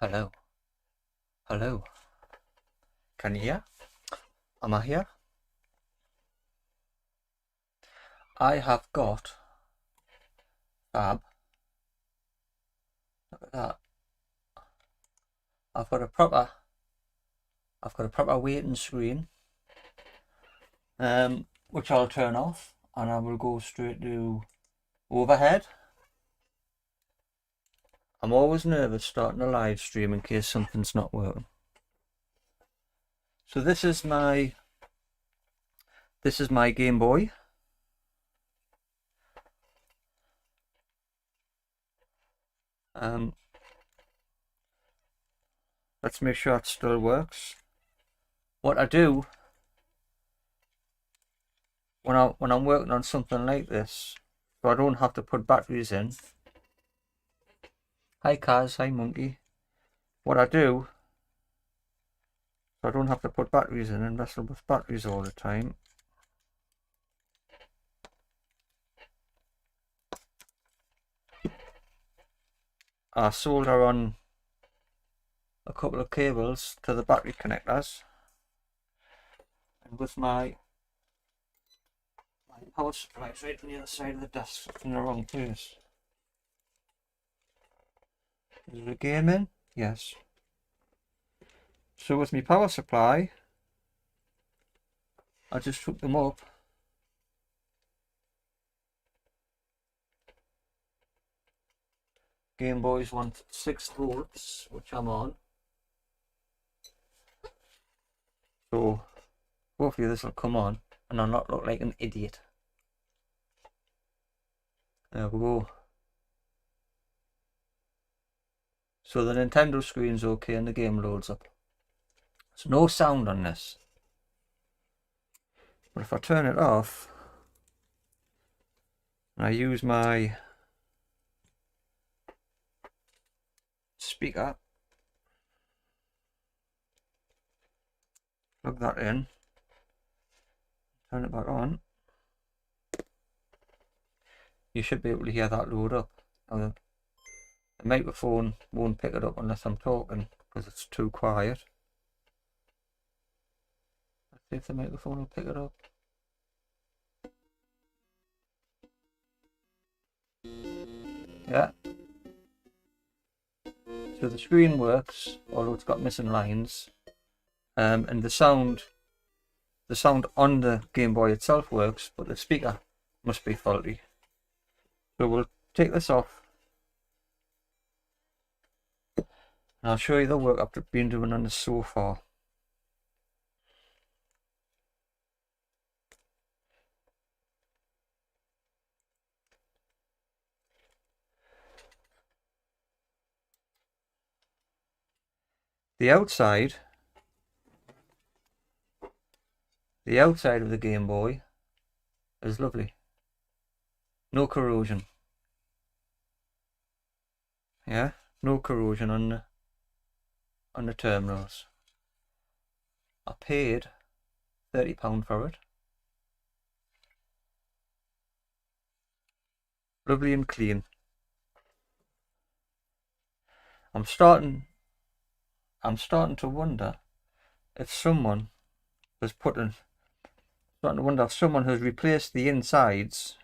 Hello. Hello. Can you hear? Am I here? I have got fab. Look at that. I've got a proper waiting screen. Which I'll turn off and I will go straight to overhead. I'm always nervous starting a live stream in case something's not working. So this is my Game Boy. Let's make sure it still works. What I do when I'm working on something like this, so I don't have to put batteries in. Hi Kaz, hi Monkey. What I do, so I don't have to put batteries in and wrestle with batteries all the time. I solder on a couple of cables to the battery connectors, and with my power supply is right on the other side of the desk, it's in the wrong place. Is there a game in? Yes. So with my power supply, I just hook them up. Game Boys want 6 volts, which I'm on. So hopefully this will come on and I'll not look like an idiot. There we go. So the Nintendo screen's okay and the game loads up. There's no sound on this. But if I turn it off and I use my speaker, plug that in, turn it back on, you should be able to hear that load up. Now, the microphone won't pick it up unless I'm talking because it's too quiet. Let's see if the microphone will pick it up. Yeah. So the screen works, although it's got missing lines. And the sound on the Game Boy itself works, but the speaker must be faulty. So we'll take this off and I'll show you the work I've been doing on this so far. The outside of the Game Boy is lovely. No corrosion. Yeah, no corrosion on the terminals. I paid £30 for it. Lovely and clean. I'm starting to wonder if someone has replaced the insides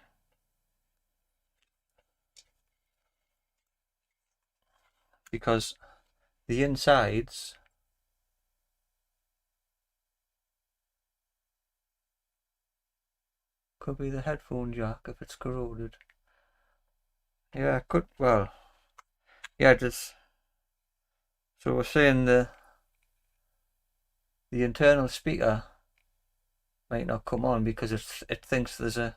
because the insides could be the headphone jack if it's corroded. Yeah, could, well, yeah, just, so we're saying the internal speaker might not come on because it thinks there's a,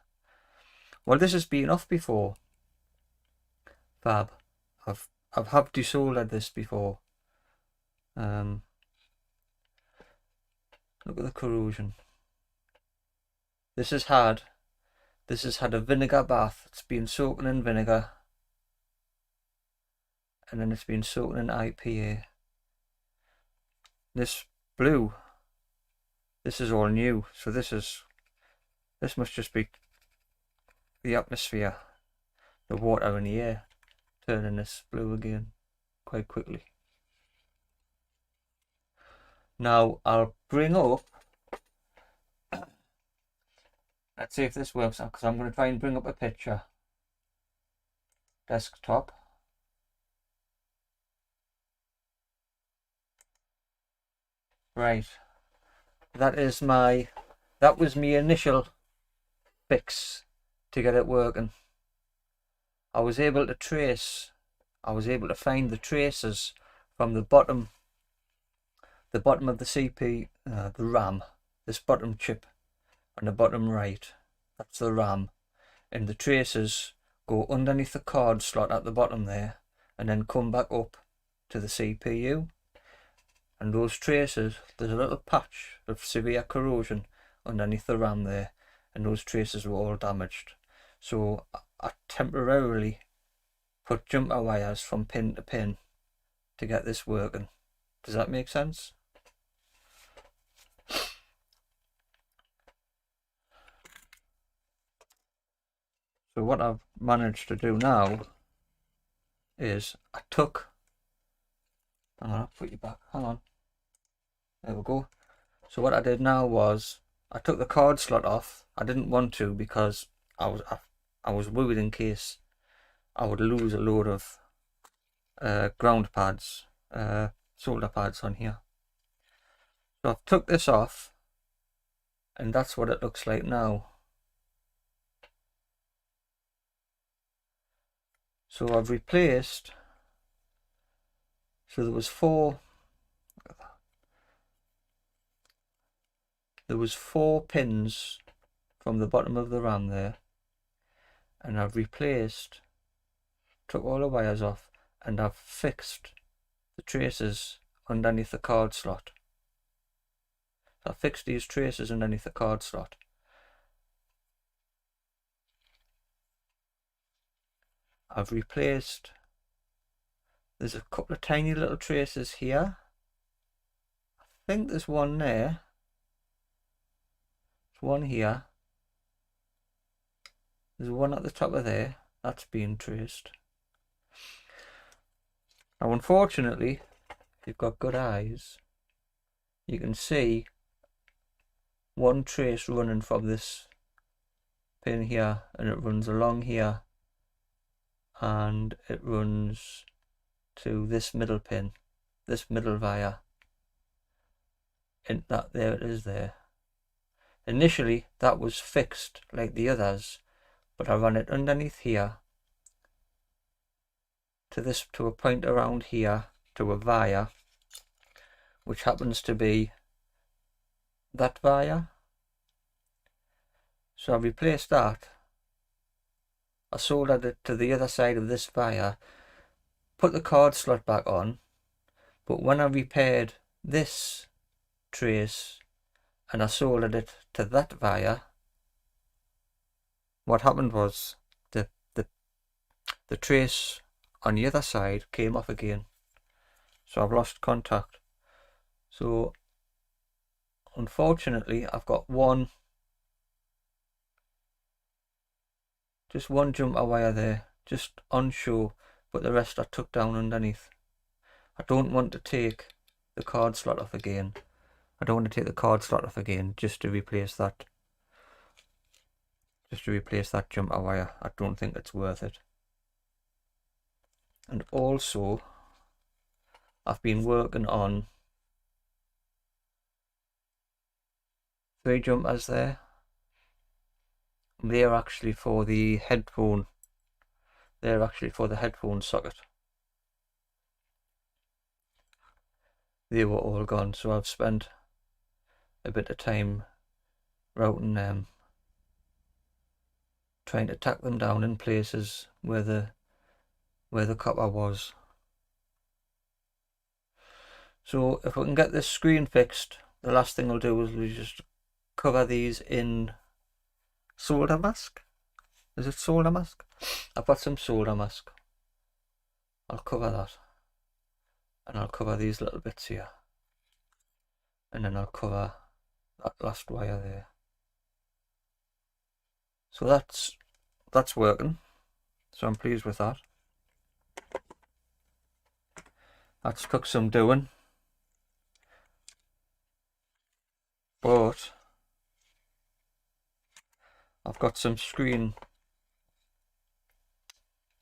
well, this has been off before. Fab. I've have desoldered this before. Look at the corrosion. This has had a vinegar bath. It's been soaking in vinegar and then it's been soaking in IPA. This blue, this is all new, so this must just be the atmosphere, the water in the air turning this blue again quite quickly. Now I'll bring up, let's see if this works, because I'm going to try and bring up a picture. Desktop. Right. That was my initial fix to get it working. I was able to find the traces from the bottom of the CP, the RAM, this bottom chip on the bottom right. That's the RAM, and the traces go underneath the card slot at the bottom there, and then come back up to the CPU. And those traces, there's a little patch of severe corrosion underneath the RAM there, and those traces were all damaged. So I temporarily put jumper wires from pin to pin to get this working. Does that make sense? So what I've managed to do now is hang on, I'll put you back, hang on. There we go. So what I did now was I took the card slot off. I didn't want to because I was worried in case I would lose a load of ground pads, solder pads on here. So I've took this off, and that's what it looks like now. So I've replaced, so there was four pins from the bottom of the RAM there, and I've took all the wires off, and I've fixed the traces underneath the card slot. So I fixed these traces underneath the card slot. I've replaced, there's a couple of tiny little traces here. I think there's one there. There's one here. There's one at the top of there. That's being traced. Now unfortunately, if you've got good eyes, you can see one trace running from this pin here, and it runs along here, and it runs to this middle pin, this middle wire, and that, there it is there. Initially that was fixed like the others, but I ran it underneath here to a point around here, to a wire which happens to be that wire. So I replaced that. I soldered it to the other side of this wire, put the card slot back on, but when I repaired this trace and I soldered it to that wire, what happened was the trace on the other side came off again. So I've lost contact. So unfortunately I've got just one jumper wire there, just on show, but the rest I took down underneath. I don't want to take the card slot off again. I don't want to take the card slot off again just to replace that. Just to replace that jumper wire. I don't think it's worth it. And also, I've been working on 3 jumpers there. They're actually for the headphone. They're actually for the headphone socket. They were all gone, so I've spent a bit of time routing them, trying to tack them down in places where the copper was. So if we can get this screen fixed, the last thing I'll do is we just cover these in solder mask. Is it solder mask? I've got some solder mask. I'll cover that, and I'll cover these little bits here, and then I'll cover that last wire there. So that's working, so I'm pleased with that. That's took some doing. but I've got some screen.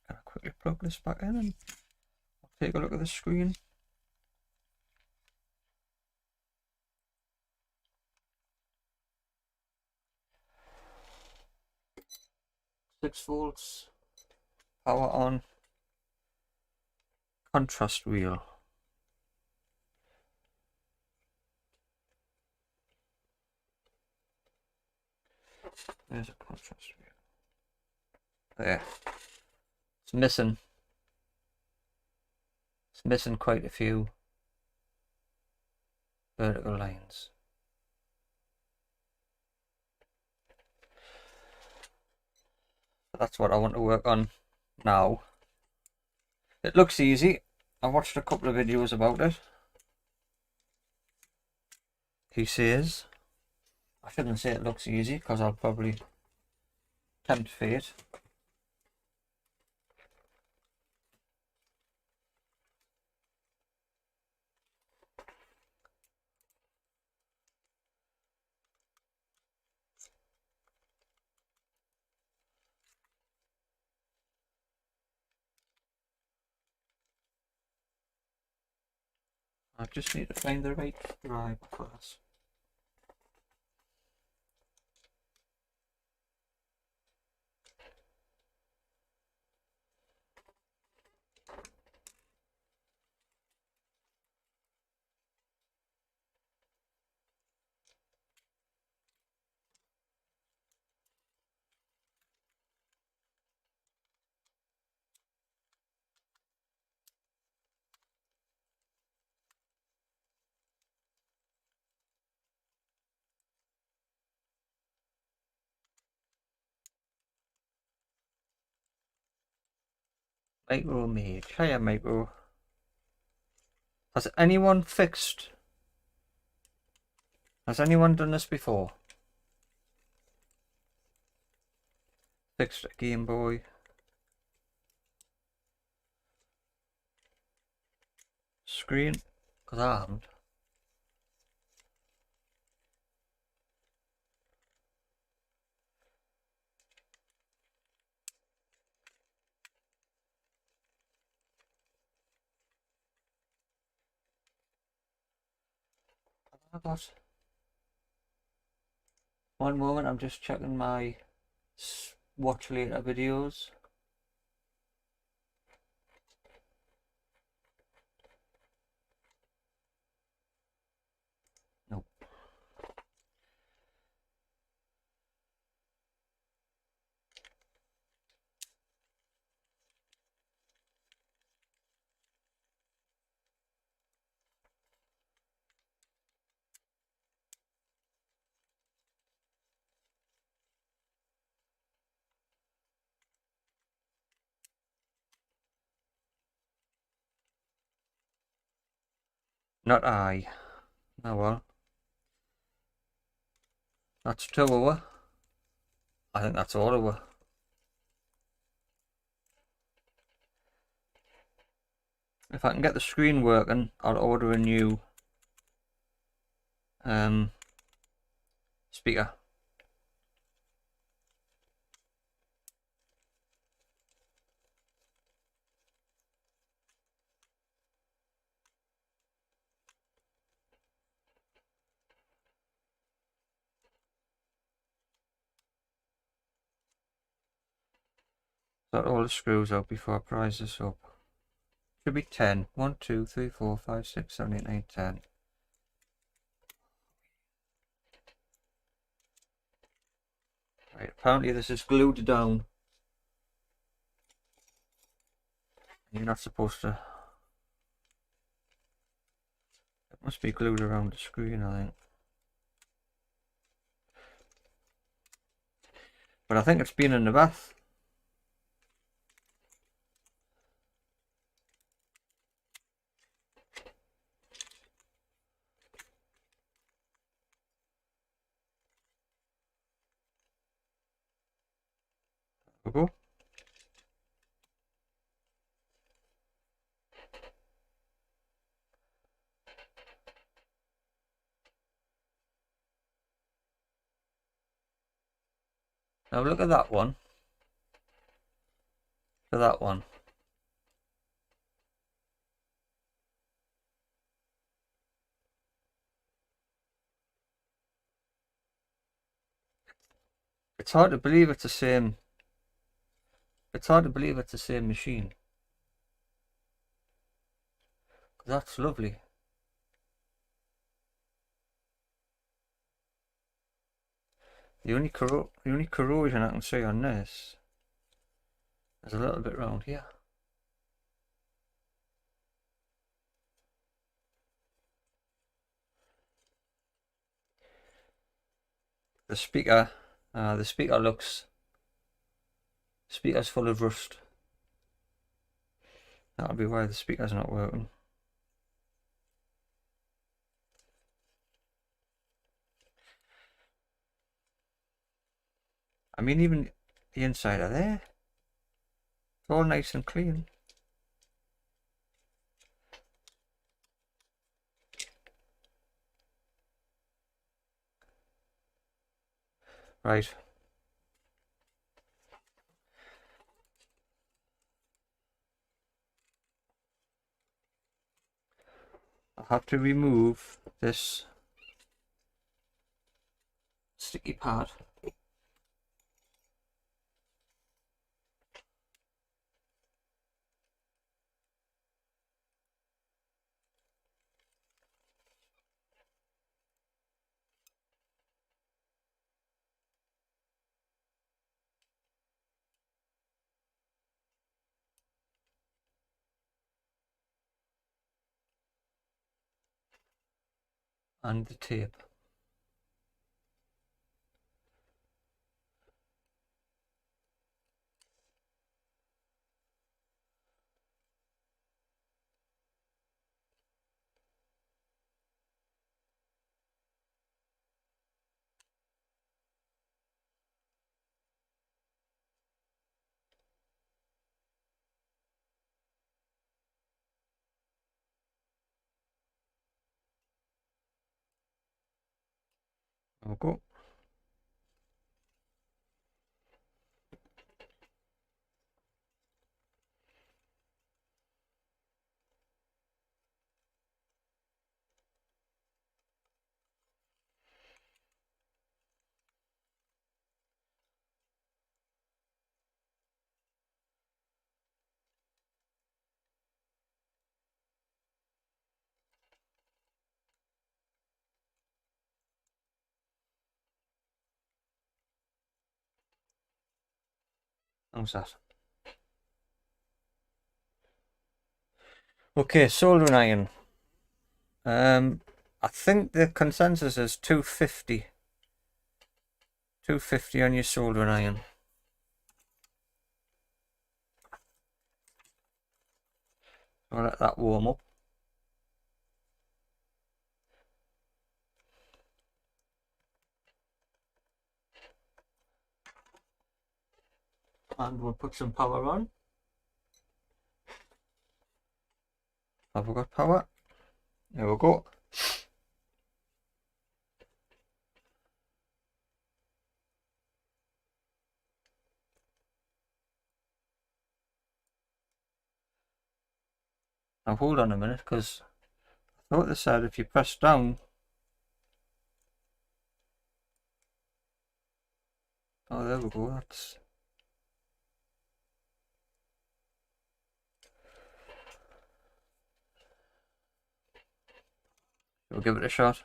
Can I quickly plug this back in and take a look at the screen? Six volts, power on, contrast wheel. There's a contrast wheel. There. It's missing. It's missing quite a few vertical lines. That's what I want to work on now. It looks easy. I watched a couple of videos about it. He says, I shouldn't say it looks easy because I'll probably tempt fate. I just need to find the right drive first. Micro Mage. Hiya, Micro. Has anyone done this before? Fixed a Game Boy. Screen? Because I haven't. I got... One moment, I'm just checking my watch later videos. Nope. Not I. Oh well. That's 2 hour. I think that's all over. If I can get the screen working, I'll order a new speaker. Got all the screws out before I prise this up. Should be 10. 1, 2, 3, 4, 5, 6, 7, 8, 9, 10. Right, apparently this is glued down. You're not supposed to... It must be glued around the screen, I think. But I think it's been in the bath. There we go. Now look at that one. Look at that one. It's hard to believe it's the same. It's hard to believe it's the same machine. That's lovely. The only corrosion I can see on this is a little bit round here. The speaker speaker's full of rust. That'll be why the speaker's not working. I mean, even the inside of there, it's all nice and clean. Right. I have to remove this sticky part. And the tape. There we go. How's that? Okay, soldering iron. I think the consensus is 250. 250 on your soldering iron. I'll let that warm up. And we'll put some power on. Have we got power? There we go. Now hold on a minute, because I thought they said if you press down. Oh, there we go. That's. We'll give it a shot.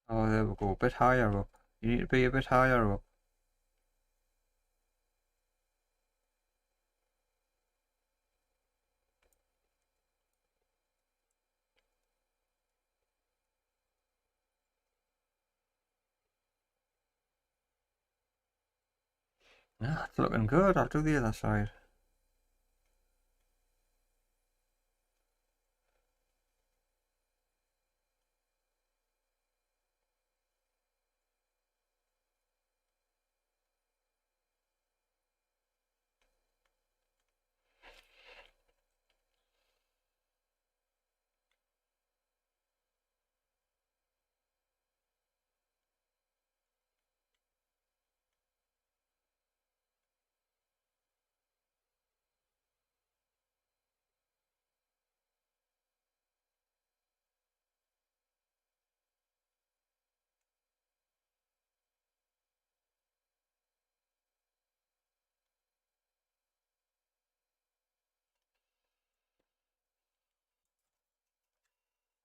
Oh, there we go. A bit higher up. You need to be a bit higher up. Yeah, it's looking good. I'll do the other side.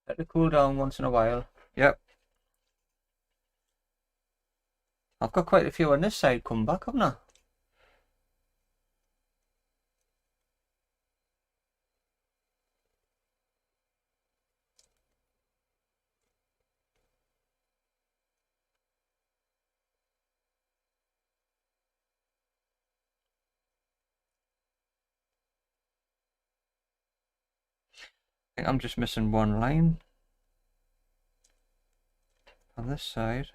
Let it cool down once in a while. Yep. I've got quite a few on this side come back, haven't I? I think I'm just missing one line on this side.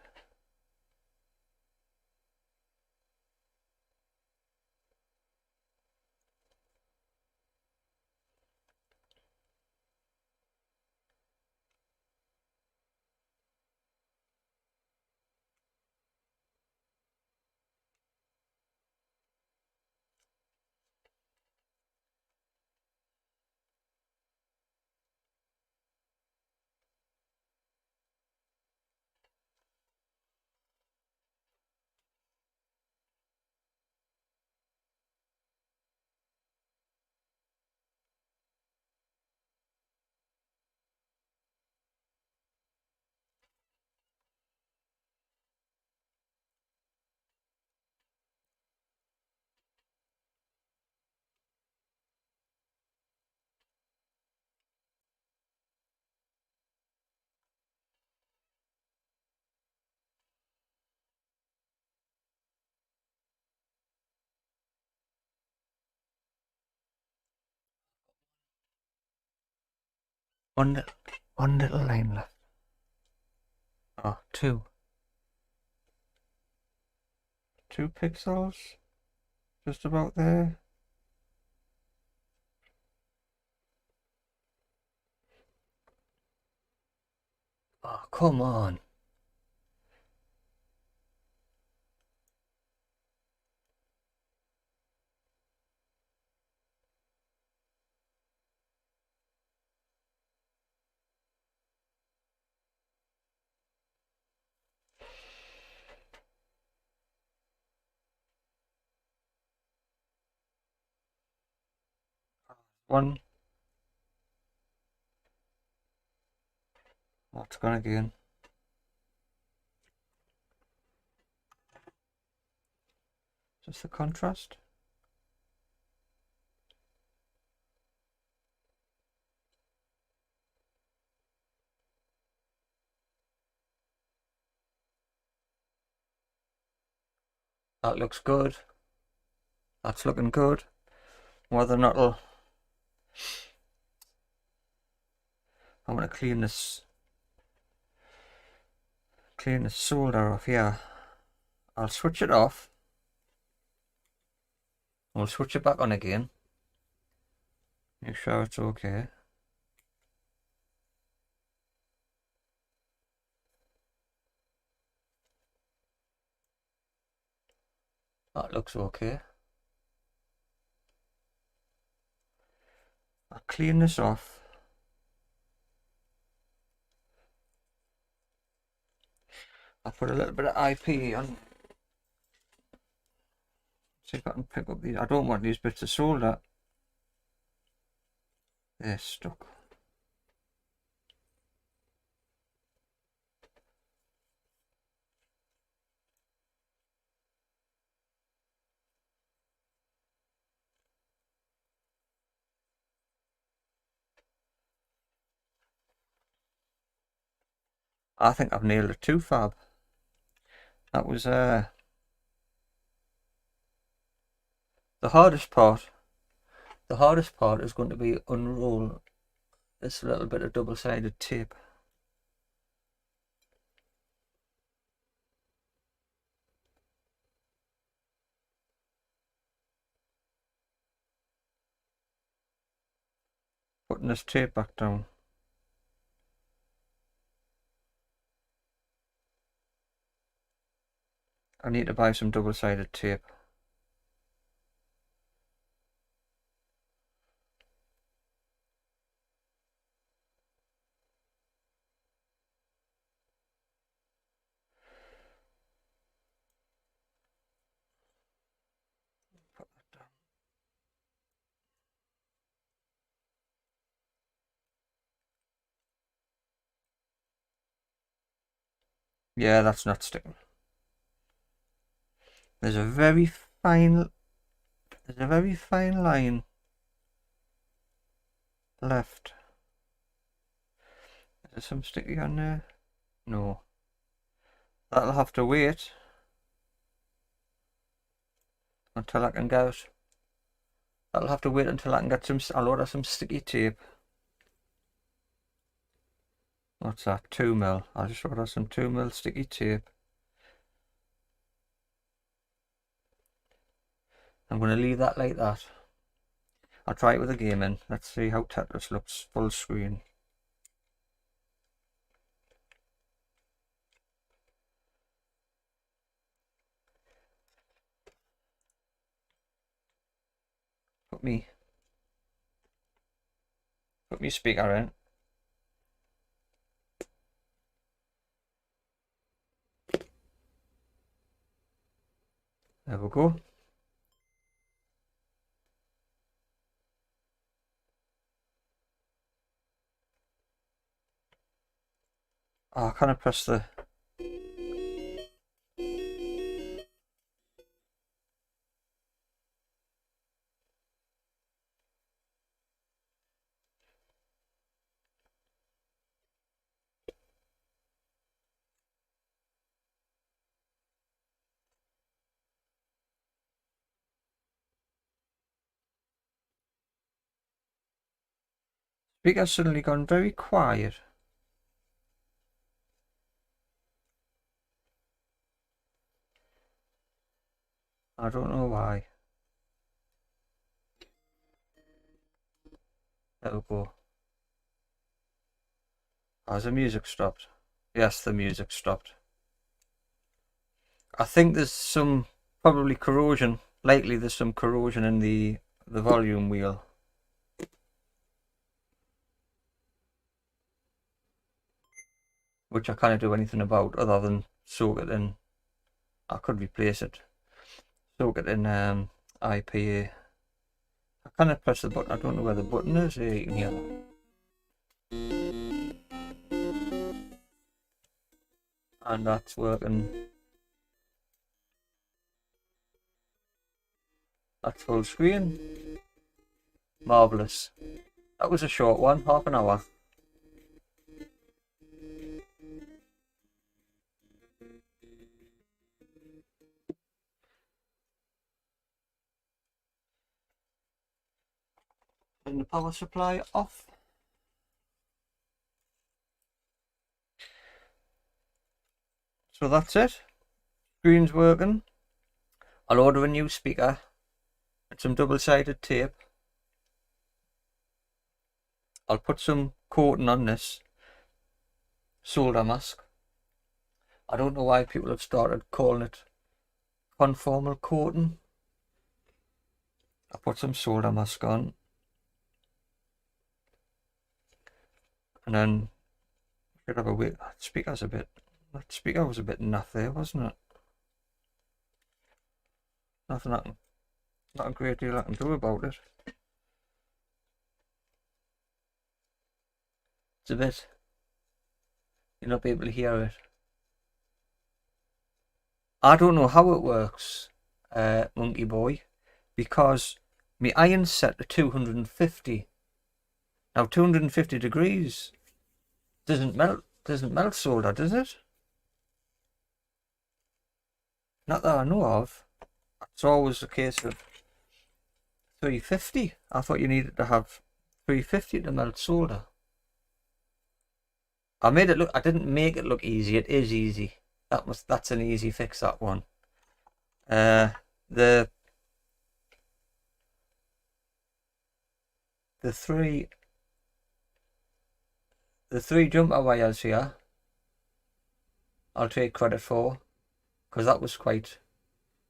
One little line left. Oh, two. 2 pixels. Just about there. Oh, come on. One. Oh, it's gone again. Just the contrast. That looks good. That's looking good. Whether or not I'm gonna clean this solder off here. I'll switch it off. We'll switch it back on again. Make sure it's okay. That looks okay. I'll clean this off. I'll put a little bit of IP on. See if I can pick up these. I don't want these bits of solder. They're stuck. I think I've nailed it too, Fab. That was the hardest part. The hardest part is going to be unroll this little bit of double-sided tape. Putting this tape back down. I need to buy some double-sided tape. Put that down. Yeah, that's not sticking. There's a very fine line left. Is there some sticky on there? No. That'll have to wait until I can get it. That'll have to wait until I can get I'll order some sticky tape. What's that? 2mm. I'll just order some 2mm sticky tape. I'm going to leave that like that. I'll try it with the game in. Let's see how Tetris looks full screen. Put me speaker in. There we go. Oh, I can't press the... Speaker's suddenly gone very quiet. I don't know why. There we go. Has the music stopped? Yes, the music stopped. I think there's some probably corrosion. Likely there's some corrosion in the volume wheel. Which I can't do anything about other than soak it in. I could replace it. Soak it in IPA. I cannot press the button. I don't know where the button is. Here you can hear that. And that's working. That's full screen. Marvellous. That was a short one, half an hour. And the power supply off. So that's it. Screen's working. I'll order a new speaker and some double-sided tape. I'll put some coating on this solder mask. I don't know why people have started calling it conformal coating. I put some solder mask on. And then should have a wait. That speaker was a bit naff there, wasn't it? Not a great deal I can do about it. It's a bit, you'll not be able to hear it. I don't know how it works, Monkey Boy, because my iron's set to 250. Now 250 degrees doesn't melt doesn't melt solder, does it? Not that I know of. It's always a case of 350. I thought you needed to have 350 to melt solder. I made it look. I didn't make it look easy. It is easy. That's an easy fix. That one. The three jumper wires here, I'll take credit for, because that was quite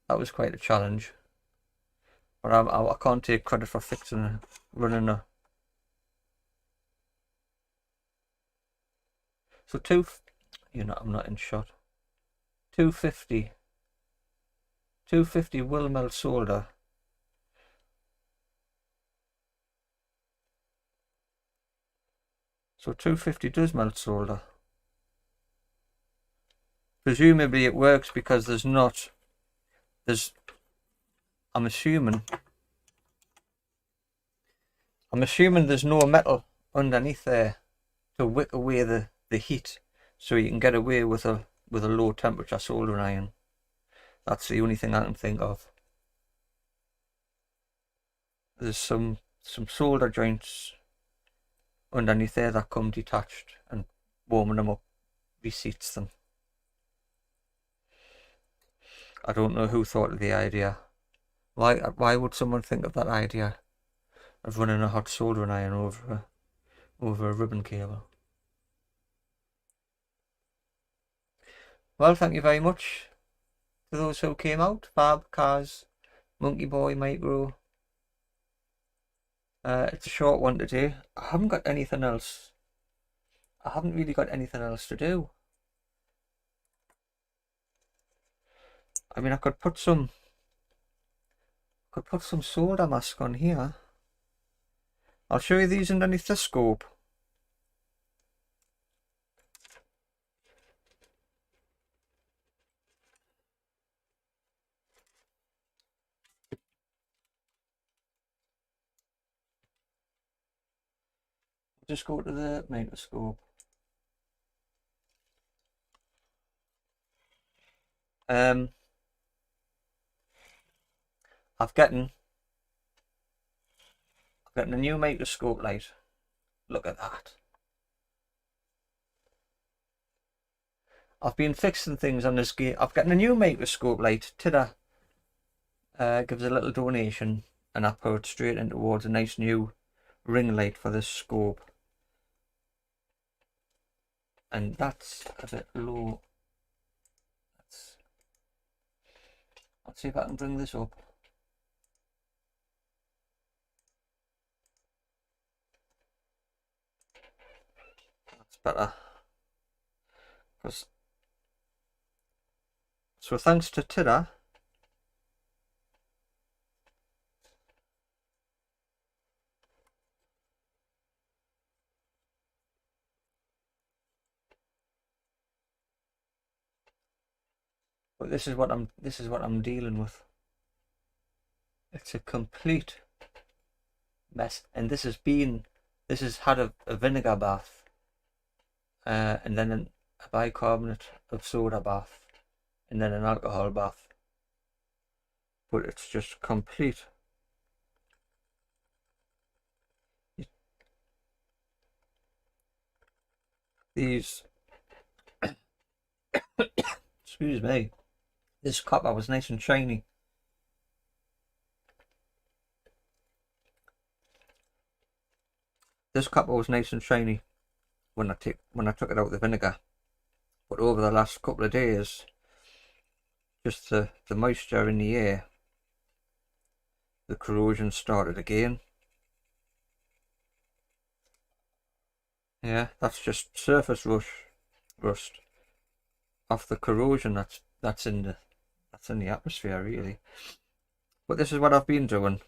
a challenge. But I can't take credit for fixing running a. So I'm not in shot. 250 will melt solder. So 250 does melt solder. Presumably it works because I'm assuming there's no metal underneath there to wick away the heat, so you can get away with a low temperature soldering iron. That's the only thing I can think of. There's some solder joints underneath there that come detached, and warming them up reseats them. I don't know who thought of the idea. Why would someone think of that idea of running a hot soldering iron over a ribbon cable? Well, thank you very much to those who came out. Fab, Kaz, Monkey Boy, Micro. It's a short one today. I haven't got anything else. I haven't really got anything else to do. I mean, I could put some solder mask on here. I'll show you these underneath the scope. Just go to the microscope. I've gotten a new microscope light. Look at that. I've been fixing things on this game. I've gotten a new microscope light. Tidda gives a little donation, and I put it straight in towards a nice new ring light for this scope. And that's a bit low. Let's see if I can bring this up. That's better. So thanks to Tidda, but this is what I'm dealing with. It's a complete mess, and this has had a vinegar bath, and then a bicarbonate of soda bath, and then an alcohol bath. But it's just complete. These excuse me, this copper was nice and shiny. This copper was nice and shiny when I took it out of the vinegar, but over the last couple of days, just the moisture in the air, the corrosion started again. Yeah, that's just surface rust off the corrosion that's in the atmosphere, really. But this is what I've been doing.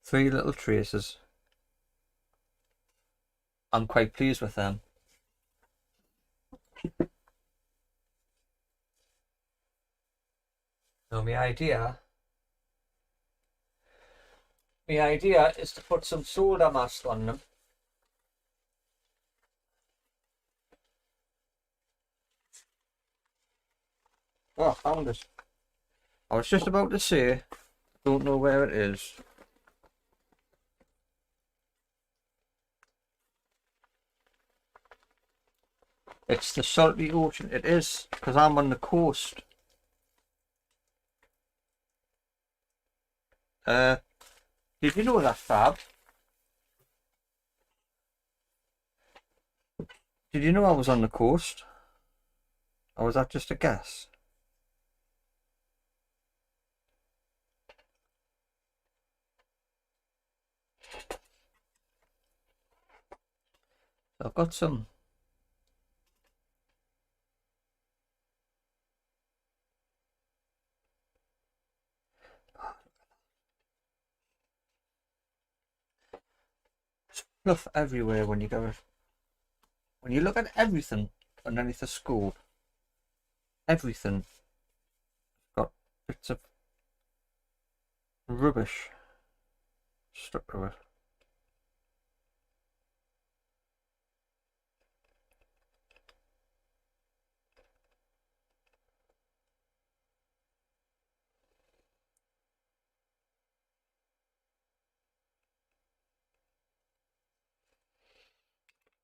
3 little traces. I'm quite pleased with them. So my idea is to put some solder mask on them. Oh, I found it. I was just about to say, don't know where it is. It's the salty ocean. It is, because I'm on the coast. Did you know that, Fab? Did you know I was on the coast? Or was that just a guess? I've got some. Fluff everywhere when you go. When you look at everything underneath the school, everything got bits of rubbish stuck to it.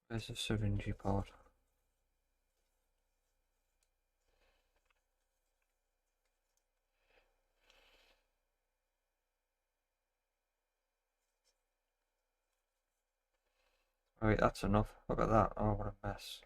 Where's the syringe part? Right, that's enough. Look at that. Oh, what a mess.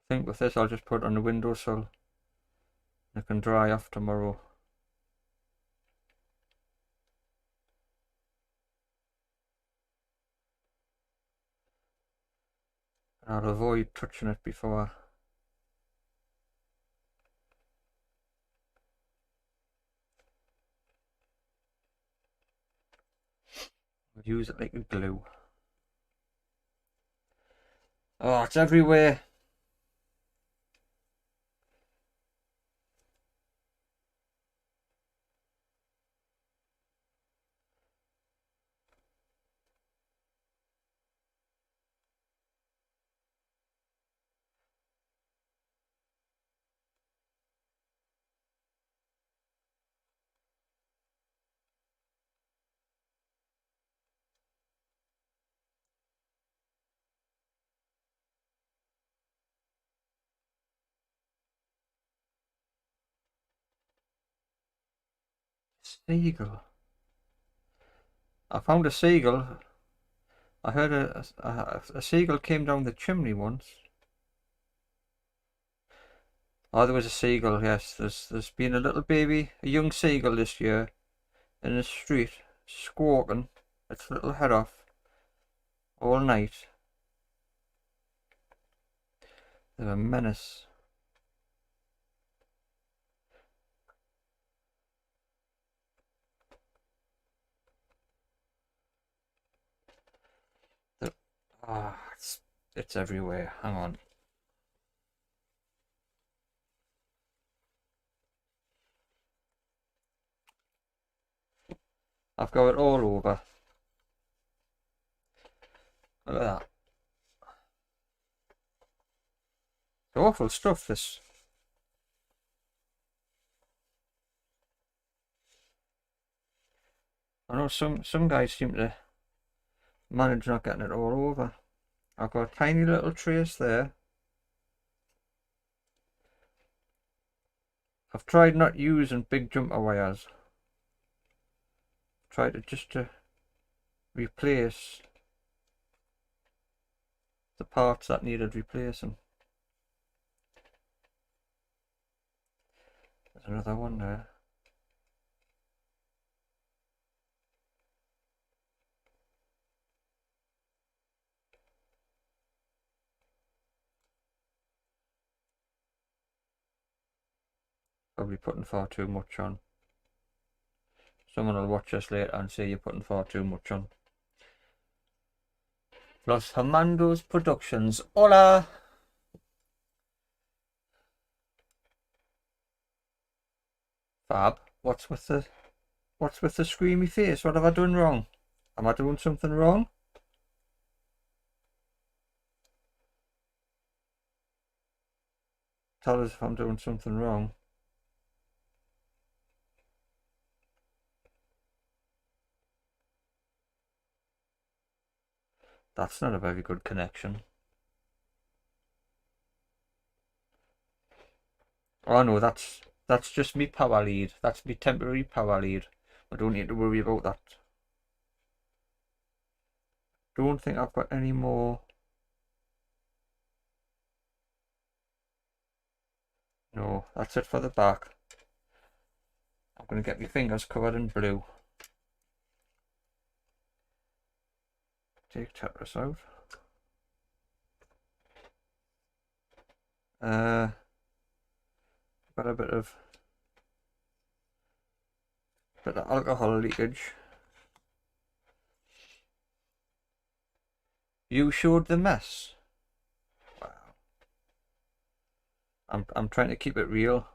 I think with this I'll just put it on the windowsill. It can dry off tomorrow. And I'll avoid touching it before I use it like a glue. Oh, it's everywhere. Seagull. I found a seagull. I heard a seagull came down the chimney once. Oh, there was a seagull, yes. There's been a little baby, a young seagull this year in the street, squawking its little head off all night. They're a menace. Ah, it's everywhere. Hang on. I've got it all over. Look at that. It's awful stuff, this. I know some guys seem to manage not getting it all over. I've got a tiny little trace there. I've tried not using big jumper wires. Tried to just to replace the parts that needed replacing. There's another one there. Probably putting far too much on. Someone will watch us later and say you're putting far too much on. Los Hermandos Productions. Hola! Fab, what's with the screamy face? What have I done wrong? Am I doing something wrong? Tell us if I'm doing something wrong. That's not a very good connection. Oh no, that's just me power lead. That's me temporary power lead. I don't need to worry about that. Don't think I've got any more. No, that's it for the back. I'm going to get my fingers covered in blue. Take Tetris out. Got a bit of alcohol leakage. You showed the mess. Wow. I'm trying to keep it real.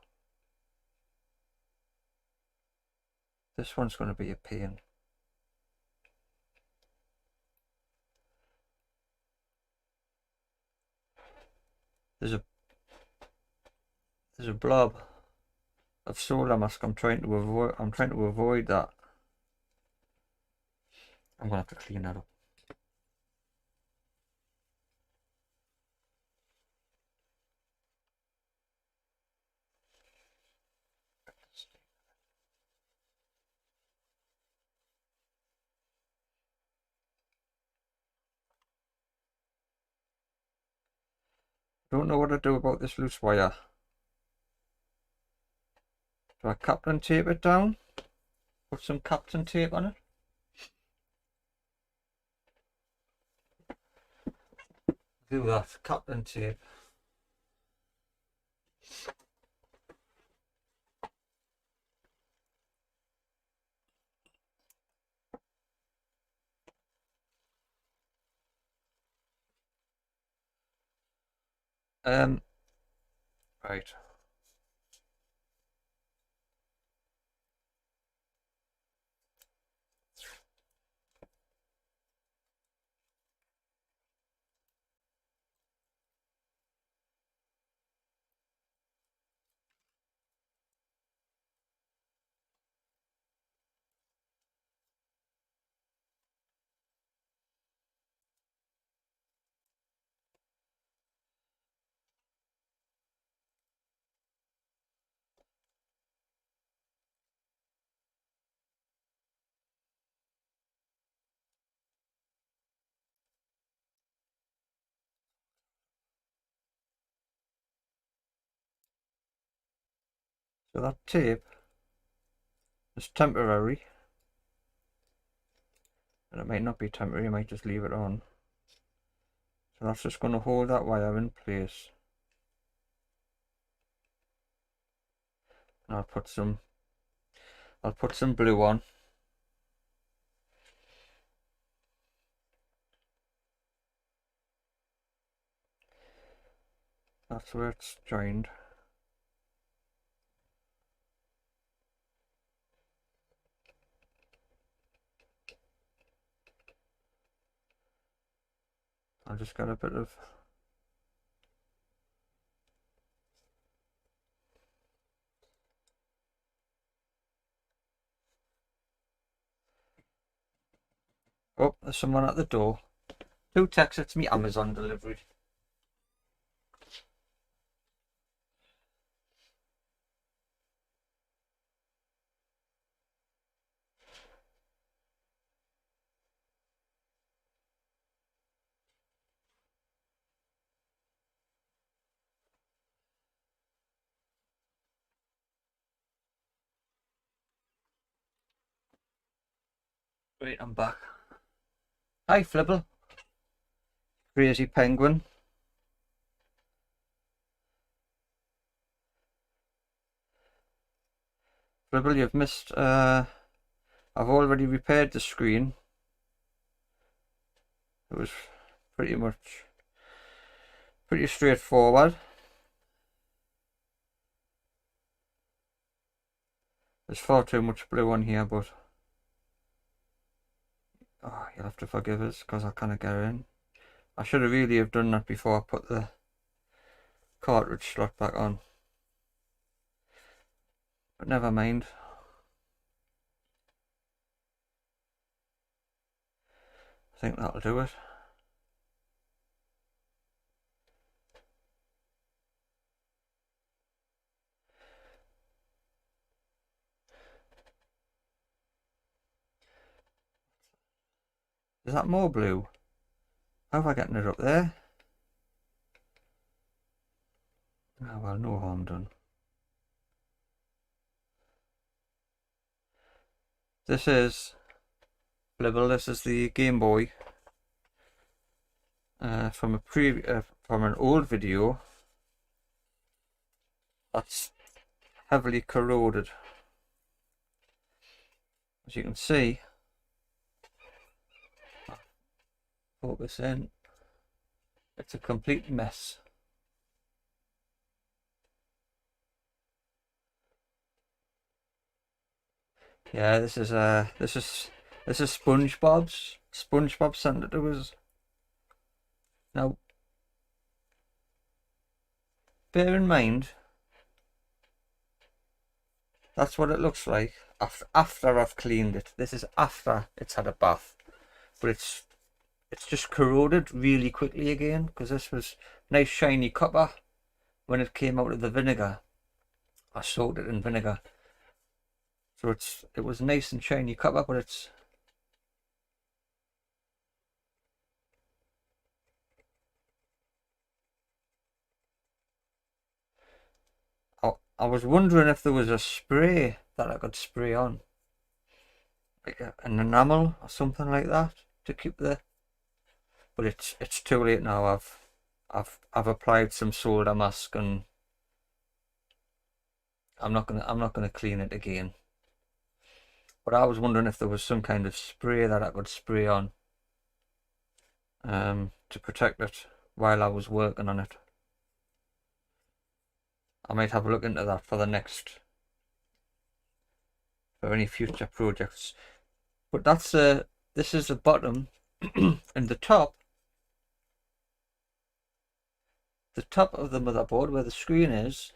This one's going to be a pain. There's a blob of solar mask. I'm trying to avoid that. I'm gonna have to clean that up. Don't know what to do about this loose wire. Do I Captain tape it down? Put some Captain tape on it? Do that, Captain tape. Right. So that tape is temporary. And it might not be temporary, I might just leave it on. So that's just going to hold that wire in place. And I'll put some blue on. That's where it's joined. I'll just get a bit of oh, there's someone at the door. Who texted me Amazon delivery? Wait, I'm back. Hi, Flibble. Crazy penguin. Flibble, you've missed. I've already repaired the screen. It was pretty straightforward. There's far too much blue on here, but you'll have to forgive us because I can't get it in. I should have really have done that before I put the cartridge slot back on. But never mind. I think that'll do it. Is that more blue? How have I gotten it up there? Oh well, no harm done. This is Flibble. This is the Game Boy from an old video that's heavily corroded. As you can see, focus in. It's a complete mess. Yeah, this is SpongeBob's. SpongeBob sent it to us. Now, bear in mind, that's what it looks like after I've cleaned it. This is after it's had a bath, but it's just corroded really quickly again because this was nice shiny copper when it came out of the vinegar. I soaked it in vinegar, so it was nice and shiny copper, but it's I was wondering if there was a spray that I could spray on, like an enamel or something like that to keep the. But it's too late now. I've applied some solder mask and I'm not gonna clean it again. But I was wondering if there was some kind of spray that I could spray on to protect it while I was working on it. I might have a look into that for any future projects. But that's this is the bottom and the top of the motherboard where the screen is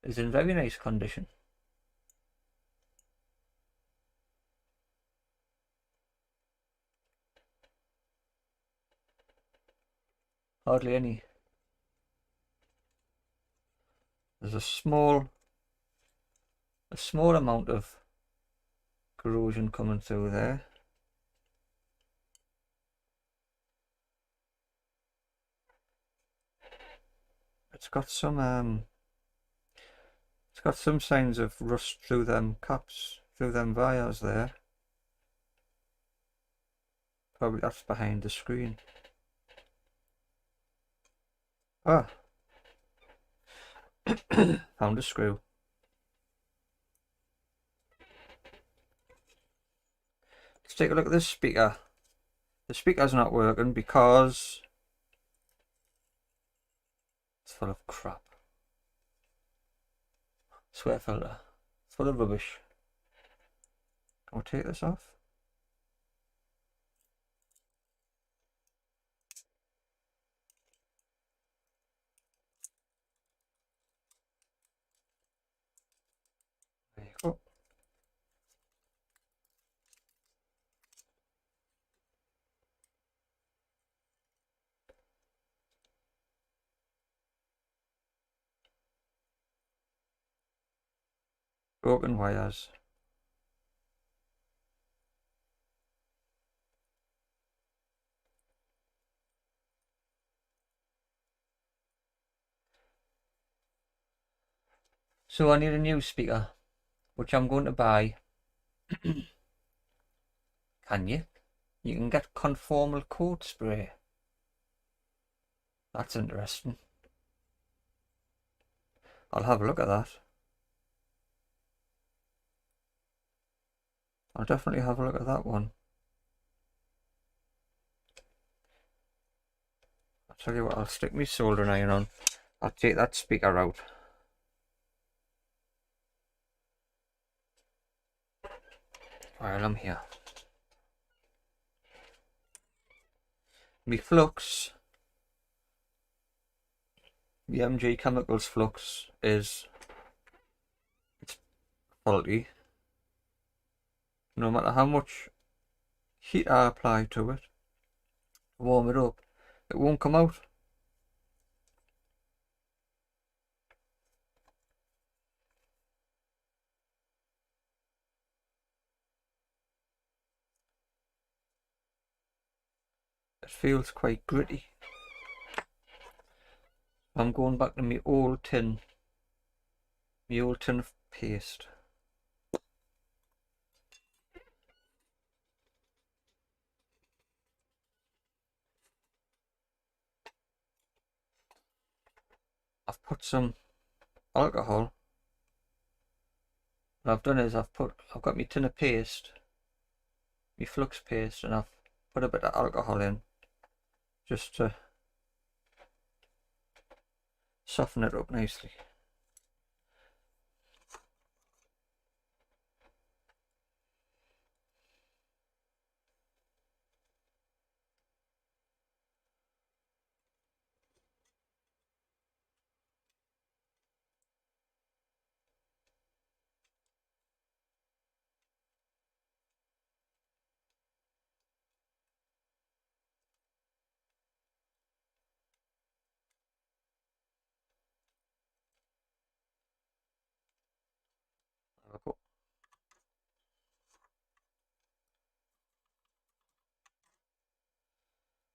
in very nice condition. Hardly any. There's a small amount of corrosion coming through there. It's got some signs of rust through them caps, through them wires there. Probably that's behind the screen. Ah, found a screw. Let's take a look at this speaker. The speaker's not working because it's full of crap. Swear filter. It's full of rubbish. Can we take this off? There you go. Broken wires. So I need a new speaker, which I'm going to buy. Can you? You can get conformal coat spray. That's interesting. I'll have a look at that. I'll definitely have a look at that one. Tell you what, I'll stick my soldering iron on. I'll take that speaker out. While I'm here. My flux, the DMG chemicals flux it's faulty. No matter how much heat I apply to it, warm it up, it won't come out. It feels quite gritty. I'm going back to my old tin of paste. I've put some alcohol. What I've done is I've got my tin of paste, my flux paste, and I've put a bit of alcohol in just to soften it up nicely.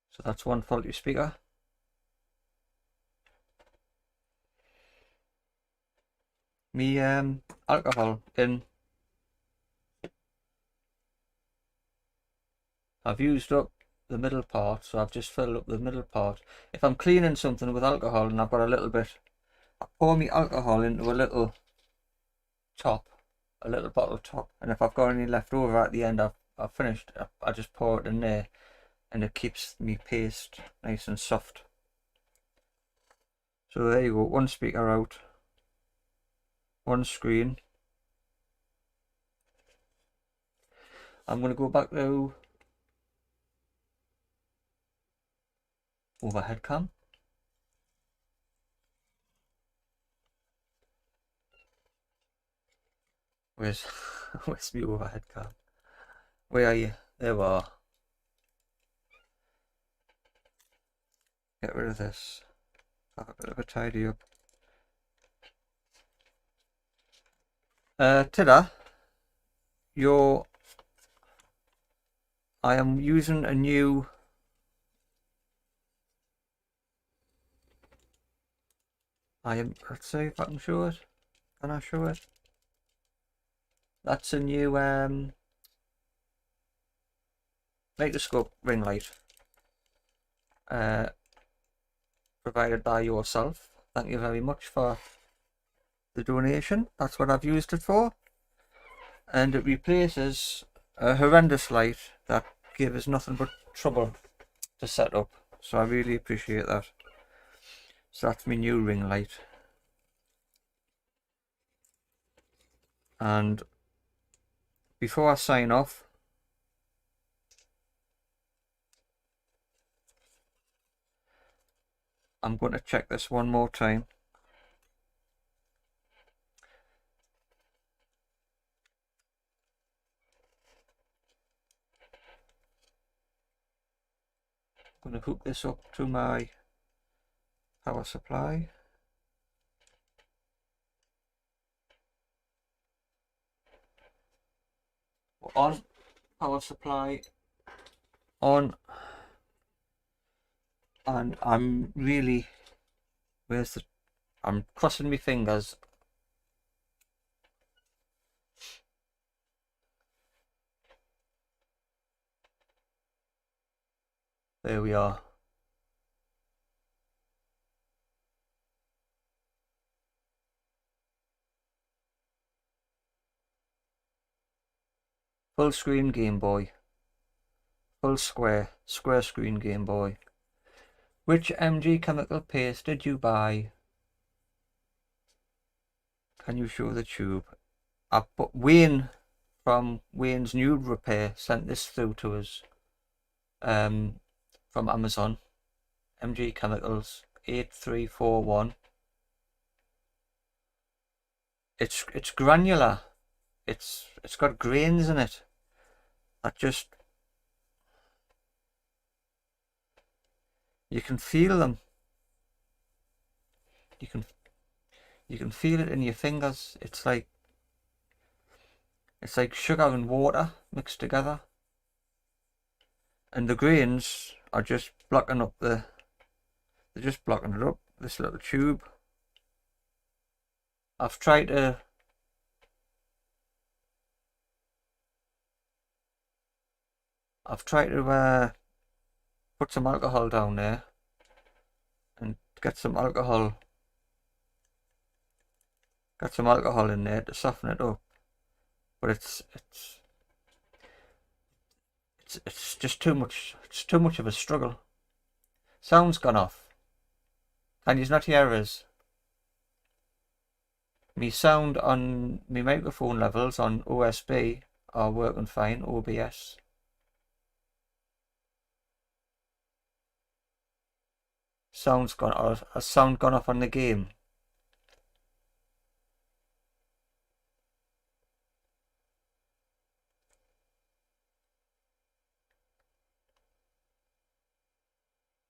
So that's one faulty speaker. Me alcohol in. I've used up the middle part, so I've just filled up the middle part. If I'm cleaning something with alcohol and I've got a little bit, I pour my alcohol into a little top, a little bottle top, and if I've got any left over at the end, I've finished, I just pour it in there, and it keeps me paste nice and soft. So there you go, one speaker out, one screen. I'm going to go back to overhead cam. Where's my overhead cam? Where are you? There we are. Get rid of this. Have a bit of a tidy up. Tada, I am using a new let's see if I can show it. Can I show it? That's a new microscope ring light provided by yourself. Thank you very much for the donation. That's what I've used it for, and it replaces a horrendous light that gave us nothing but trouble to set up, so I really appreciate that. So that's my new ring light, and before I sign off, I'm going to check this one more time. I'm going to hook this up to my power supply. On, power supply on, and I'm really, I'm crossing my fingers. There we are. Full screen Game Boy. Full square screen Game Boy. Which MG chemical paste did you buy? Can you show the tube? I put Wayne from Wayne's Nude Repair sent this through to us from Amazon. MG Chemicals 8341. It's granular. It's got grains in it. You can feel them. You can feel it in your fingers. It's like sugar and water mixed together. And the grains are just blocking up they're just blocking it up, this little tube. I've tried to put some alcohol down there and get some alcohol in there to soften it up, but it's just too much. It's too much of a struggle. Sound's gone off. Can you not hear us? Me sound on me microphone levels on OSB are working fine. OBS. Sound gone off on the game.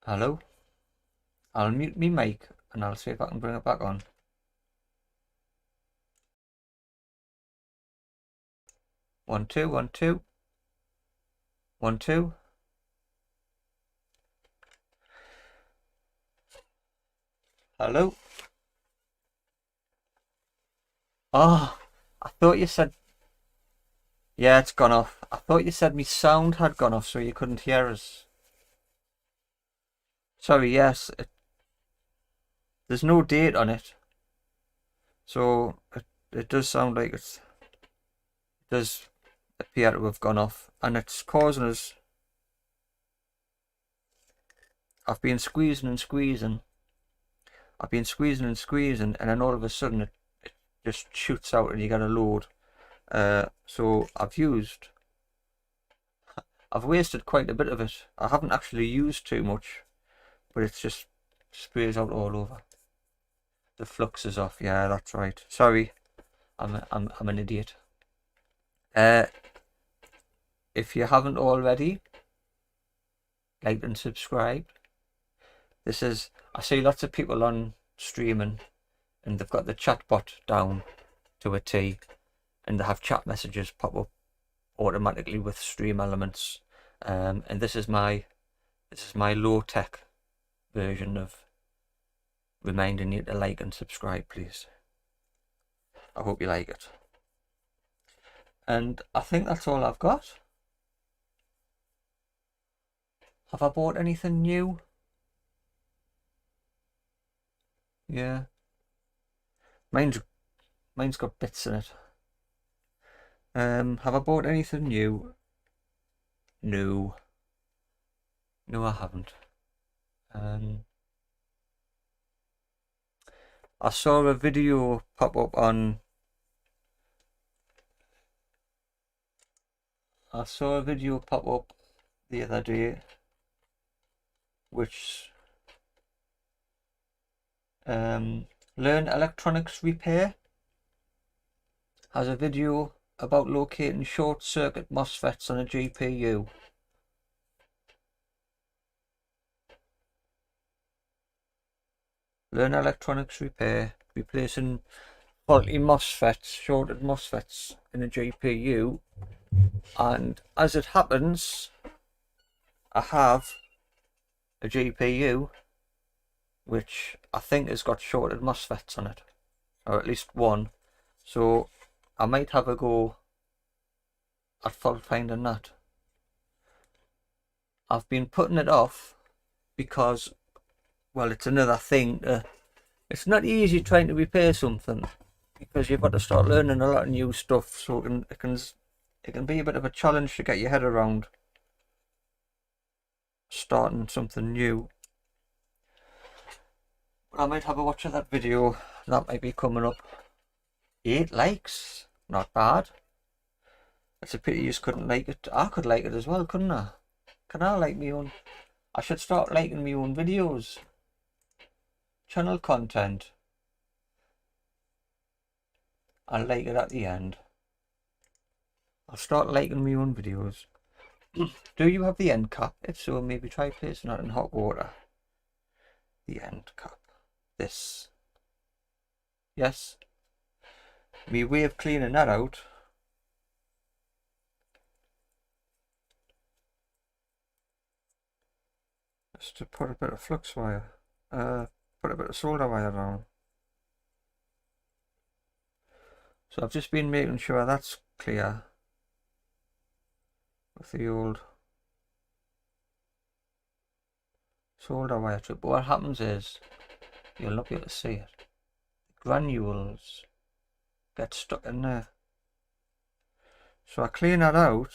Hello? I'll mute me mic and I'll see if I can bring it back on. One, two, 1, 2. 1, 2. Hello? Oh, I thought you said... Yeah, it's gone off. I thought you said me sound had gone off so you couldn't hear us. Sorry, yes. There's no date on it. So it does sound like it does appear to have gone off. And it's causing us... I've been squeezing and squeezing. And then all of a sudden it just shoots out and you get a load. So I've wasted quite a bit of it. I haven't actually used too much, but it's just sprays out all over. The flux is off. Yeah, that's right. Sorry, I'm an idiot. If you haven't already, like and subscribe. I see lots of people on streaming and they've got the chat bot down to a T and they have chat messages pop up automatically with stream elements, and this is my low-tech version of reminding you to like and subscribe, please. I hope you like it. And I think that's all I've got. Have I bought anything new? Yeah. Mine's got bits in it. Have I bought anything new? No. No, I haven't. I saw a video pop up on... the other day, which... Learn Electronics Repair has a video about locating short circuit MOSFETs on a GPU. Learn Electronics Repair, replacing faulty MOSFETs, shorted MOSFETs in a GPU. And as it happens, I have a GPU which I think has got shorted MOSFETs on it, or at least one. So I might have a go at fault finding that. I've been putting it off because, well, it's another thing. It's not easy trying to repair something because you've got to start learning a lot of new stuff. So it can be a bit of a challenge to get your head around starting something new. I might have a watch of that video. That might be coming up. 8 likes. Not bad. It's a pity you just couldn't like it. I could like it as well, couldn't I? Can I like me own? I should start liking my own videos. Channel content. I'll like it at the end. I'll start liking my own videos. Do you have the end cap? If so, maybe try placing that in hot water. The end cap. This. Yes. My way of cleaning that out is to put a bit of flux wire. Put a bit of solder wire down. So I've just been making sure that's clear with the old solder wire trip. But what happens is, you'll not be able to see it, the granules get stuck in there. So I clean that out.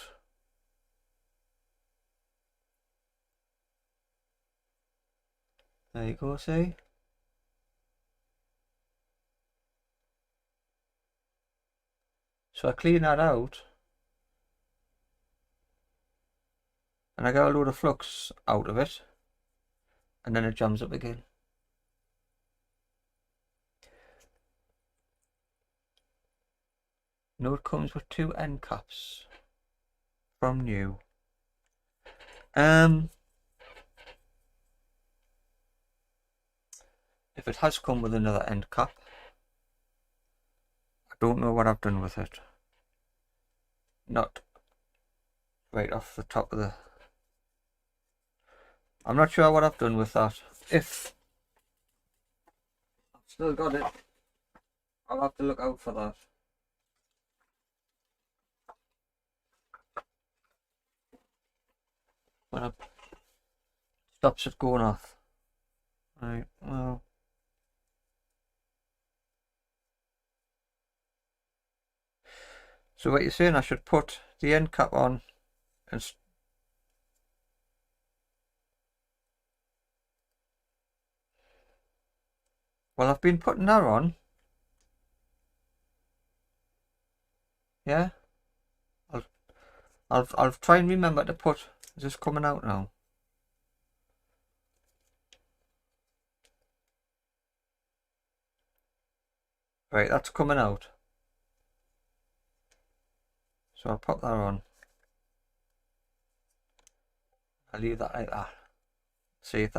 There you go, see? So I clean that out, and I get a load of flux out of it, and then it jams up again. Now it comes with 2 end caps from new. If it has come with another end cap, I don't know what I've done with it. Not right off the top of the... I'm not sure what I've done with that. If I've still got it, I'll have to look out for that. When it stops it going off. Right, well... So what you're saying, I should put the end cap on and well, I've been putting that on. Yeah. I'll try and remember to put. Is this coming out now? Right, that's coming out. So I'll pop that on. I'll leave that like that. See if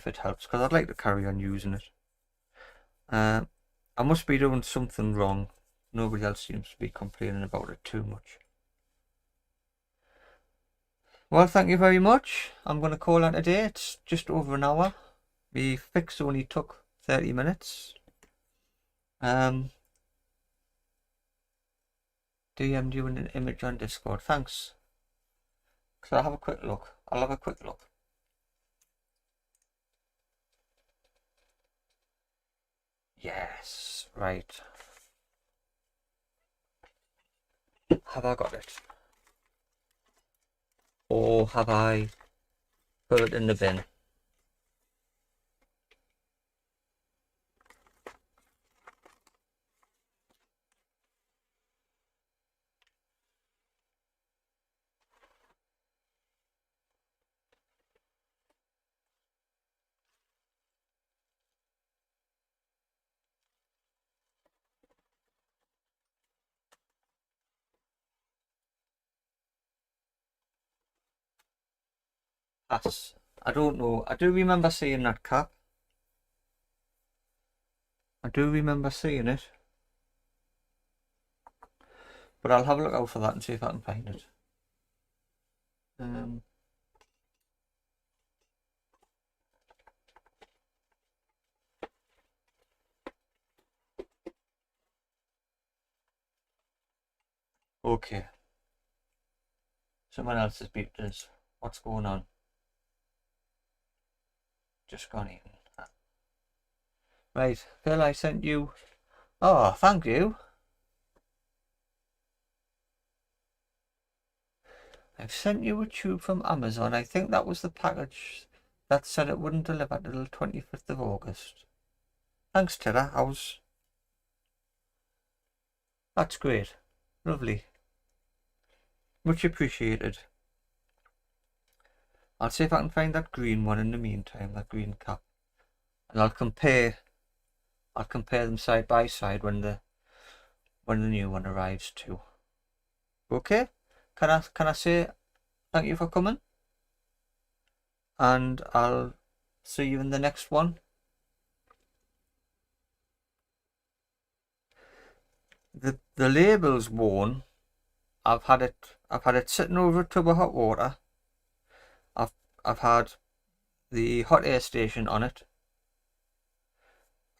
it helps, because I'd like to carry on using it. I must be doing something wrong. Nobody else seems to be complaining about it too much. Well, thank you very much. I'm going to call that a day. It's just over an hour. The fix only took 30 minutes. DM doing an image on Discord. Thanks. So I'll have a quick look. Yes, right. Have I got it? Or have I put it in the bin? Pass. I don't know. I do remember seeing that cap. I do remember seeing it. But I'll have a look out for that and see if I can find it. Okay. Someone else has beeped us. What's going on? Just gone in. Right, Phil, I sent you... Oh, thank you. I've sent you a tube from Amazon. I think that was the package that said it wouldn't deliver until the 25th of August. Thanks, Tara. That's great. Lovely. Much appreciated. I'll see if I can find that green one in the meantime, that green cap. And I'll compare them side by side when the new one arrives too. Okay? Can I say thank you for coming? And I'll see you in the next one. The label's worn. I've had it sitting over a tub of hot water. I've had the hot air station on it.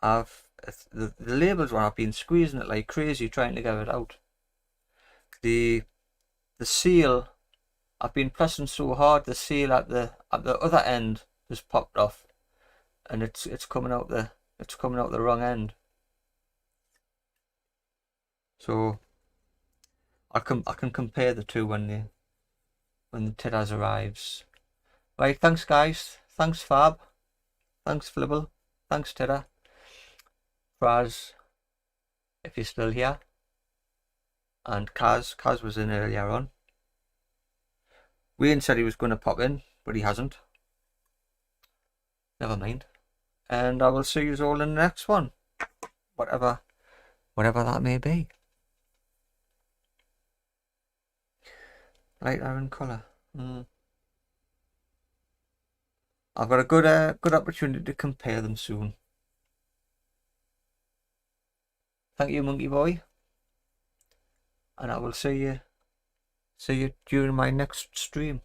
The labels one, I've been squeezing it like crazy trying to get it out. The seal, I've been pressing so hard, the seal at the other end has popped off, and it's coming out the wrong end. So I can compare the two when the Tiddaz arrives. Right, thanks guys, thanks Fab, thanks Flibble, thanks Tidda, Fraz, if you're still here, and Kaz was in earlier on. Wayne said he was going to pop in, but he hasn't. Never mind. And I will see you all in the next one, whatever that may be. Light iron colour. I've got a good opportunity to compare them soon. Thank you, Monkey Boy. And I will see you during my next stream.